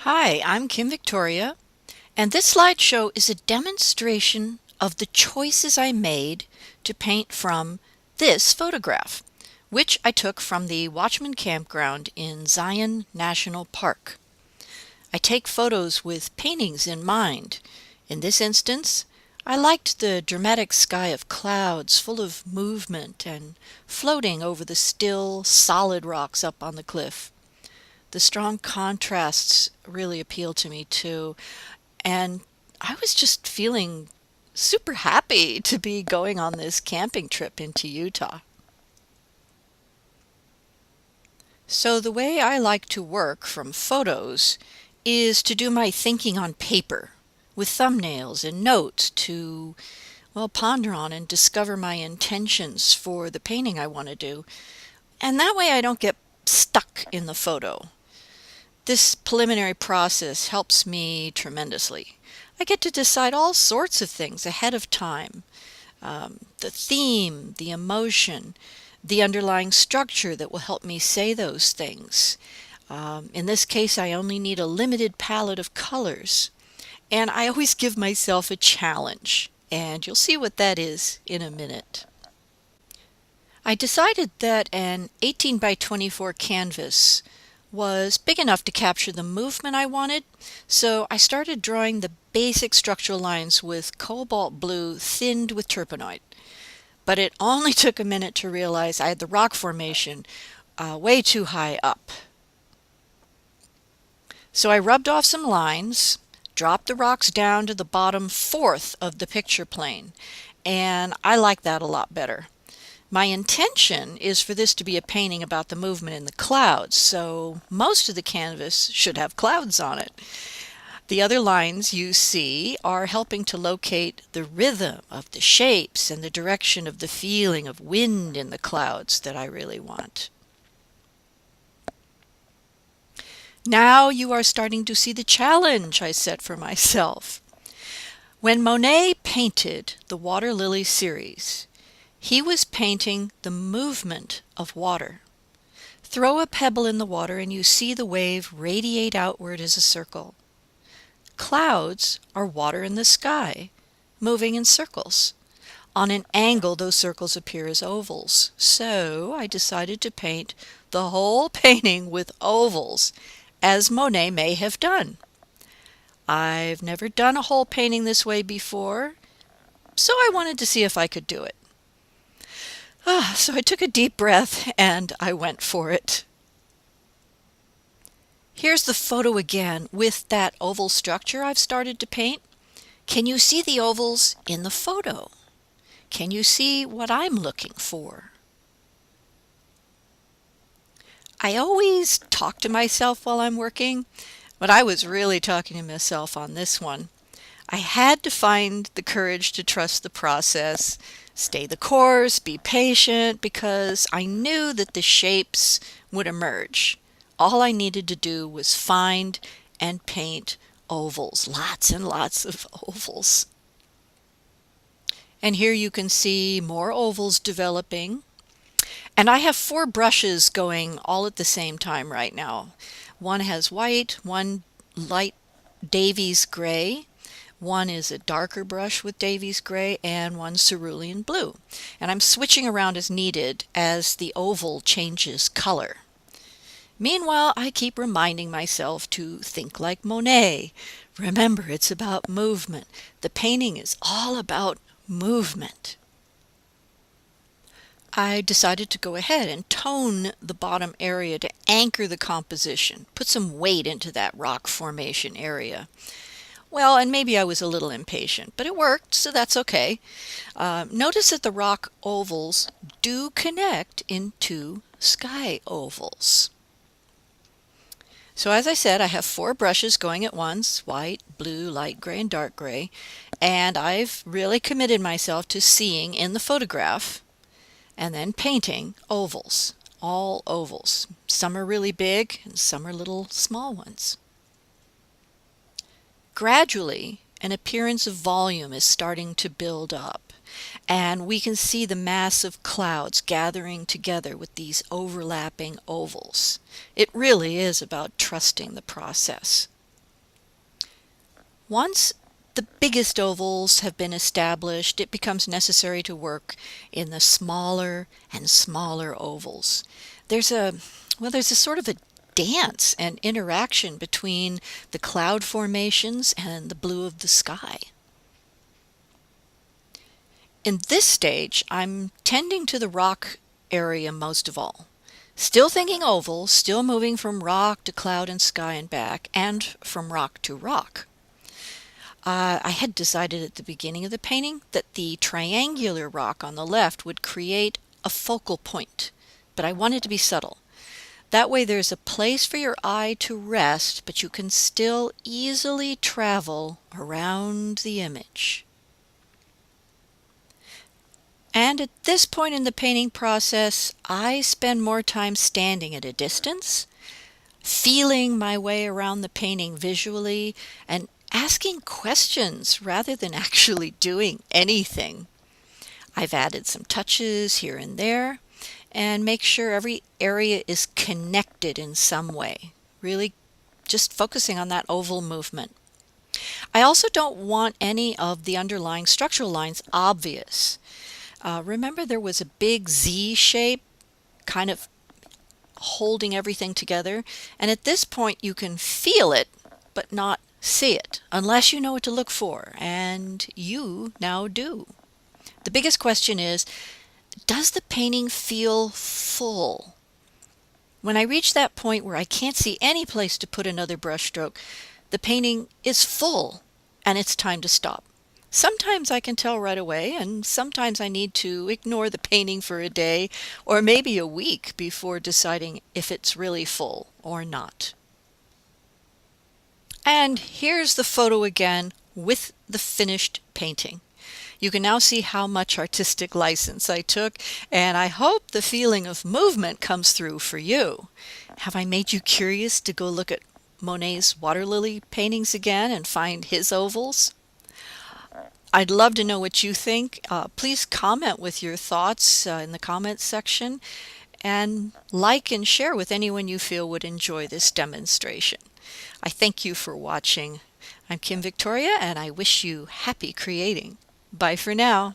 Hi, I'm Kim Victoria, and this slideshow is a demonstration of the choices I made to paint from this photograph, which I took from the Watchman Campground in Zion National Park. I take photos with paintings in mind. In this instance, I liked the dramatic sky of clouds full of movement and floating over the still, solid rocks up on the cliff. The strong contrasts really appeal to me too. And I was just feeling super happy to be going on this camping trip into Utah. So the way I like to work from photos is to do my thinking on paper with thumbnails and notes to, well, ponder on and discover my intentions for the painting I want to do. And that way I don't get stuck in the photo. This preliminary process helps me tremendously. I get to decide all sorts of things ahead of time. The theme, the emotion, the underlying structure that will help me say those things. In this case, I only need a limited palette of colors. And I always give myself a challenge. And you'll see what that is in a minute. I decided that an 18 by 24 canvas was big enough to capture the movement I wanted, so I started drawing the basic structural lines with cobalt blue thinned with turpenoid. But it only took a minute to realize I had the rock formation way too high up. So I rubbed off some lines, dropped the rocks down to the bottom fourth of the picture plane, and I like that a lot better. My intention is for this to be a painting about the movement in the clouds, so most of the canvas should have clouds on it. The other lines you see are helping to locate the rhythm of the shapes and the direction of the feeling of wind in the clouds that I really want. Now you are starting to see the challenge I set for myself. When Monet painted the Water Lily series, he was painting the movement of water. Throw a pebble in the water and you see the wave radiate outward as a circle. Clouds are water in the sky, moving in circles. On an angle, those circles appear as ovals. So I decided to paint the whole painting with ovals, as Monet may have done. I've never done a whole painting this way before, so I wanted to see if I could do it. So I took a deep breath and I went for it. Here's the photo again with that oval structure I've started to paint. Can you see the ovals in the photo? Can you see what I'm looking for? I always talk to myself while I'm working, but I was really talking to myself on this one. I had to find the courage to trust the process, stay the course, be patient, because I knew that the shapes would emerge. All I needed to do was find and paint ovals, lots and lots of ovals. And here you can see more ovals developing. And I have 4 brushes going all at the same time right now. One has white, one light Davies gray, one is a darker brush with Davies gray, and one cerulean blue. And I'm switching around as needed as the oval changes color. Meanwhile, I keep reminding myself to think like Monet. Remember, it's about movement. The painting is all about movement. I decided to go ahead and tone the bottom area to anchor the composition, put some weight into that rock formation area. Well, and maybe I was a little impatient, but it worked, so that's okay. Notice that the rock ovals do connect into sky ovals. So as I said, I have 4 brushes going at once, white, blue, light gray, and dark gray, and I've really committed myself to seeing in the photograph and then painting ovals, all ovals. Some are really big and some are little small ones. Gradually, an appearance of volume is starting to build up, and we can see the mass of clouds gathering together with these overlapping ovals. It really is about trusting the process. Once the biggest ovals have been established, it becomes necessary to work in the smaller and smaller ovals. There's a there's a sort of a dance and interaction between the cloud formations and the blue of the sky. In this stage, I'm tending to the rock area most of all. Still thinking oval, still moving from rock to cloud and sky and back, and from rock to rock. I had decided at the beginning of the painting that the triangular rock on the left would create a focal point, but I wanted to be subtle. That way there's a place for your eye to rest, but you can still easily travel around the image. And at this point in the painting process, I spend more time standing at a distance, feeling my way around the painting visually, and asking questions rather than actually doing anything. I've added some touches here and there and make sure every area is connected in some way, really just focusing on that oval movement. I also don't want any of the underlying structural lines obvious. Remember there was a big Z shape kind of holding everything together, and at this point you can feel it but not see it unless you know what to look for, and you now do. The biggest question is, does the painting feel full? When I reach that point where I can't see any place to put another brushstroke, the painting is full and it's time to stop. Sometimes I can tell right away, and sometimes I need to ignore the painting for a day or maybe a week before deciding if it's really full or not. And here's the photo again with the finished painting. You can now see how much artistic license I took, and I hope the feeling of movement comes through for you. Have I made you curious to go look at Monet's water lily paintings again and find his ovals? I'd love to know what you think. Please comment with your thoughts in the comments section, and like and share with anyone you feel would enjoy this demonstration. I thank you for watching. I'm Kim Victoria, and I wish you happy creating. Bye for now.